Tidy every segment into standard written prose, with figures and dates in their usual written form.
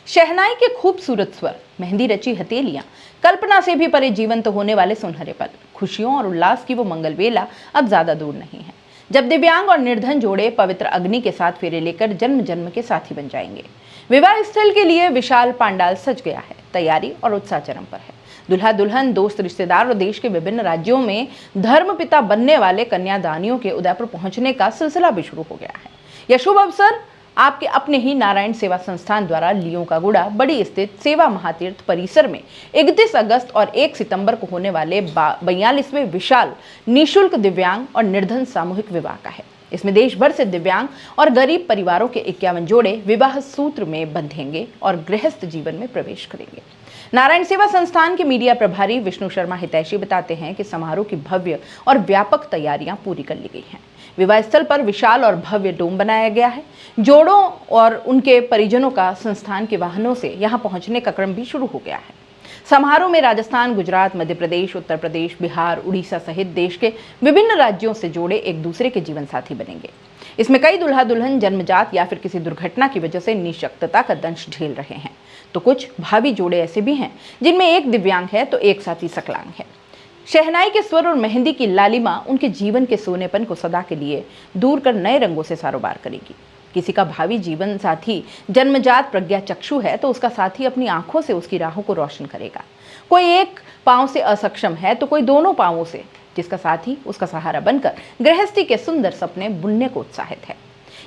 शहनाई के खूबसूरत स्वर, मेहंदी रची हथेलियां, कल्पना से भी परे जीवंत होने वाले सुनहरे पल, खुशियों और उल्लास की वो मंगल वेला अब ज्यादा दूर नहीं है जब दिव्यांग और निर्धन जोड़े पवित्र अग्नि के साथ फेरे लेकर जन्म जन्म के साथी बन जाएंगे। विवाह स्थल के लिए विशाल पांडाल सज गया है। तैयारी और उत्साह चरम पर है। दुल्हा दुल्हन, दोस्त, रिश्तेदार और देश के विभिन्न राज्यों में धर्मपिता बनने वाले कन्यादानियों के उदयपुर पहुंचने का सिलसिला भी शुरू हो गया है। यह शुभ अवसर आपके अपने ही नारायण सेवा संस्थान द्वारा लियों का गुड़ा बड़ी स्थित सेवा महातीर्थ परिसर में 31 अगस्त और 1 सितंबर को होने वाले 42वें विशाल निःशुल्क दिव्यांग और निर्धन सामूहिक विवाह का है। इसमें देश भर से दिव्यांग और गरीब परिवारों के 51 जोड़े विवाह सूत्र में बंधेंगे और गृहस्थ जीवन में प्रवेश करेंगे। नारायण सेवा संस्थान के मीडिया प्रभारी विष्णु शर्मा हितैषी बताते हैं कि समारोह की भव्य और व्यापक तैयारियां पूरी कर ली गई हैं। विवाह स्थल पर विशाल और भव्य डोम बनाया गया है। जोड़ों और उनके परिजनों का संस्थान के वाहनों से यहां पहुंचने का क्रम भी शुरू हो गया है। समारोह में राजस्थान, गुजरात, मध्य प्रदेश, उत्तर प्रदेश, बिहार, उड़ीसा सहित देश के विभिन्न राज्यों से जोड़े एक दूसरे के जीवन साथी बनेंगे। इसमें कई दुल्हा दुल्हन जन्मजात या फिर किसी दुर्घटना की वजह से निःशक्तता का दंश झेल रहे हैं, तो कुछ भावी जोड़े ऐसे भी हैं जिनमें एक दिव्यांग है तो एक साथी सकलांग है। शहनाई के स्वर और मेहंदी की लालिमा उनके जीवन के सोनेपन को सदा के लिए दूर कर नए रंगों से सारोबार करेगी। किसी का भावी जीवन साथी जन्मजात प्रज्ञा चक्षु है तो उसका साथी अपनी आंखों से उसकी राहों को रोशन करेगा। कोई एक पांव से असक्षम है तो कोई दोनों पांवों से, जिसका साथी उसका सहारा बनकर गृहस्थी के सुंदर सपने बुनने को उत्साहित है।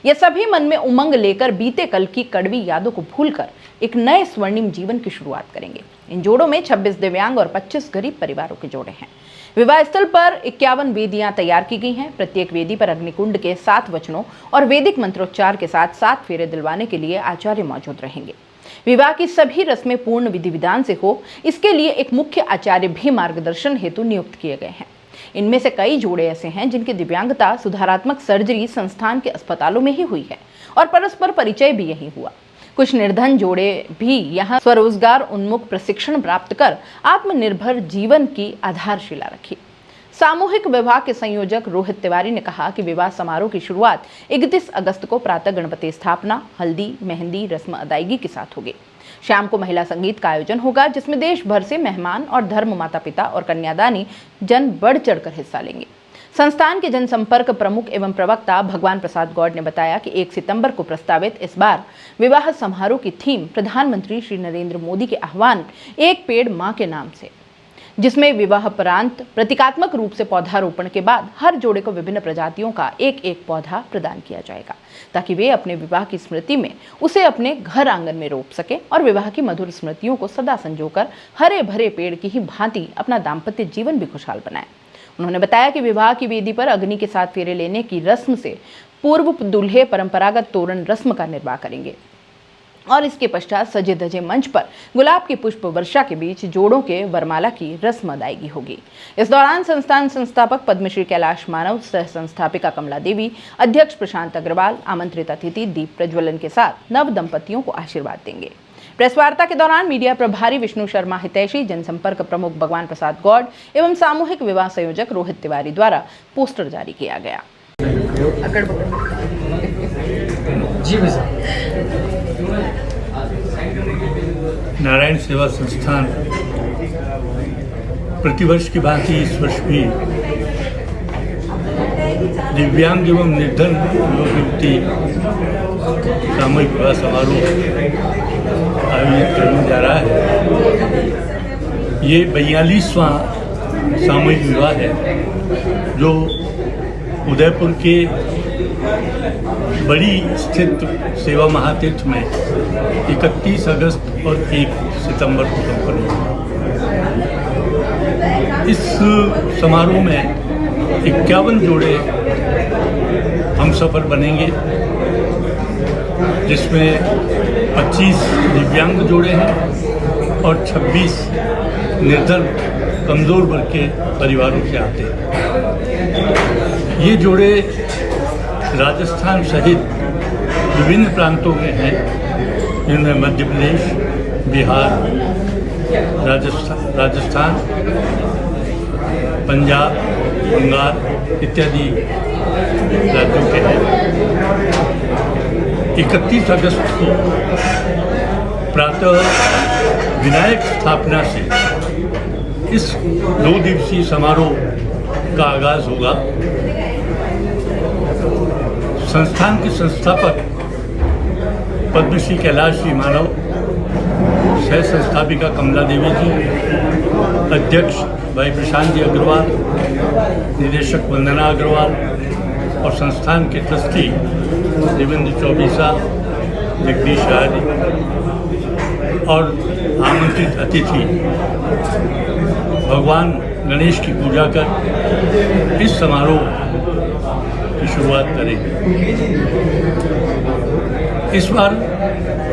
ये सभी मन में उमंग लेकर बीते कल की कड़वी यादों को भूलकर एक नए स्वर्णिम जीवन की शुरुआत करेंगे। इन जोड़ों में 26 दिव्यांग और 25 गरीब परिवारों के जोड़े हैं। विवाह स्थल पर 51 वेदियां तैयार की गई हैं। प्रत्येक वेदी पर अग्निकुंड के 7 वचनों और वैदिक मंत्रोच्चार के साथ 7 फेरे दिलवाने के लिए आचार्य मौजूद रहेंगे। विवाह की सभी रस्में पूर्ण विधि विधान से हो, इसके लिए एक मुख्य आचार्य भी मार्गदर्शन हेतु नियुक्त किए गए हैं। इनमें से कई जोड़े ऐसे हैं जिनकी दिव्यांगता सुधारात्मक सर्जरी संस्थान के अस्पतालों में ही हुई है और परस्पर परिचय भी यही हुआ। कुछ निर्धन जोड़े भी यहाँ स्वरोजगार उन्मुख प्रशिक्षण प्राप्त कर आत्मनिर्भर जीवन की आधारशिला रखी। सामूहिक विवाह के संयोजक रोहित तिवारी ने कहा कि विवाह समारोह की शुरुआत 31 अगस्त को प्रातः गणपति स्थापना, हल्दी, मेहंदी रस्म अदायगी के साथ होगी। शाम को महिला संगीत का आयोजन होगा जिसमें देश भर से मेहमान और धर्म माता पिता और कन्यादानी जन बढ़ चढ़कर हिस्सा लेंगे। संस्थान के जनसंपर्क प्रमुख एवं प्रवक्ता भगवान प्रसाद गौड़ ने बताया कि 1 सितंबर को प्रस्तावित इस बार विवाह समारोह की थीम प्रधानमंत्री श्री नरेंद्र मोदी के आह्वान एक पेड़ मां के नाम से, जिसमें विवाह परांत प्रतीकात्मक रूप से पौधारोपण के बाद हर जोड़े को विभिन्न प्रजातियों का एक एक पौधा प्रदान किया जाएगा ताकि वे अपने विवाह की स्मृति में उसे अपने घर आंगन में रोप सके और विवाह की मधुर स्मृतियों को सदा संजोकर हरे भरे पेड़ की ही भांति अपना दाम्पत्य जीवन भी खुशहाल बनाए। उन्होंने बताया कि विवाह की वेदी पर अग्नि के साथ फेरे लेने की रस्म से पूर्व दूल्हे परंपरागत तोरण रस्म का निर्वाह करेंगे और इसके पश्चात सजे धजे मंच पर गुलाब की पुष्प वर्षा के बीच जोड़ों के वरमाला की रस्म अदायगी होगी। इस दौरान संस्थान संस्थापक पद्मश्री कैलाश मानव, सह संस्थापिका कमला देवी, अध्यक्ष प्रशांत अग्रवाल, आमंत्रित अतिथि दीप प्रज्वलन के साथ नव दंपतियों को आशीर्वाद देंगे। प्रेस वार्ता के दौरान मीडिया प्रभारी विष्णु शर्मा हितैषी, जनसंपर्क प्रमुख भगवान प्रसाद गौड़ एवं सामूहिक विवाह संयोजक रोहित तिवारी द्वारा पोस्टर जारी किया गया। नारायण सेवा संस्थान प्रतिवर्ष की भांति इस वर्ष भी दिव्यांग एवं निर्धन युवती सामूहिक विवाह समारोह आयोजित करने जा रहा है। ये 42वां सामूहिक विवाह है जो उदयपुर के बड़ी स्थित सेवा महातीर्थ में 31 अगस्त और 1 सितंबर को संपन्न होगा। इस समारोह में 51 जोड़े हम सफर बनेंगे जिसमें 25 दिव्यांग जोड़े हैं और 26 निर्धन कमज़ोर वर्ग के परिवारों से आते हैं। ये जोड़े राजस्थान सहित विभिन्न प्रांतों में हैं जिनमें मध्य प्रदेश, बिहार, राजस्थान, पंजाब, बंगाल इत्यादि राज्यों के हैं। 31 अगस्त को प्रातः विनायक स्थापना से इस 2 दिवसीय समारोह का आगाज होगा। संस्थान के संस्थापक पद्मश्री कैलाश श्री मानव, सह संस्थापिका कमला देवी जी, अध्यक्ष भाई प्रशांत जी अग्रवाल, निदेशक वंदना अग्रवाल और संस्थान के ट्रस्टी देवेंद्र चौबीसा, जगदीश शाह जी और आमंत्रित अतिथि भगवान गणेश की पूजा कर इस समारोह की शुरुआत करेंगे। इस बार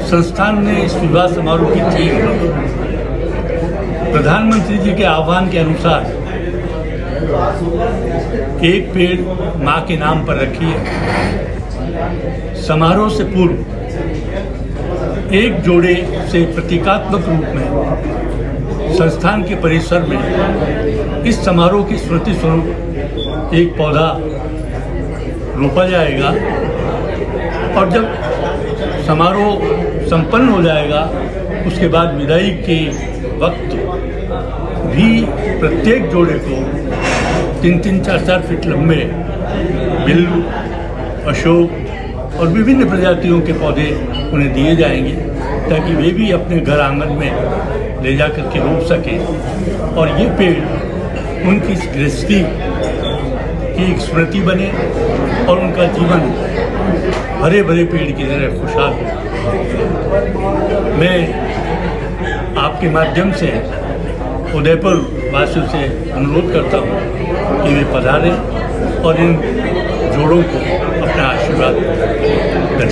संस्थान ने इस विवाह समारोह की थीम प्रधानमंत्री जी के आह्वान के अनुसार एक पेड़ मां के नाम पर रखी है। समारोह से पूर्व एक जोड़े से प्रतीकात्मक रूप में संस्थान के परिसर में इस समारोह की स्मृति स्वरूप एक पौधा रोपा जाएगा और जब समारोह संपन्न हो जाएगा उसके बाद विदाई के वक्त भी प्रत्येक जोड़े को 3-3, 4-4 फीट लंबे बिल्व, अशोक और विभिन्न प्रजातियों के पौधे उन्हें दिए जाएंगे ताकि वे भी अपने घर आंगन में ले जा कर के रोप सकें और ये पेड़ उनकी गृहस्थी की एक स्मृति बने और उनका जीवन हरे भरे पेड़ की तरह खुशहाल हो। मैं आपके माध्यम से उदयपुर वासियों से अनुरोध करता हूँ कि वे पधारें और इन जोड़ों को अपना आशीर्वाद दें।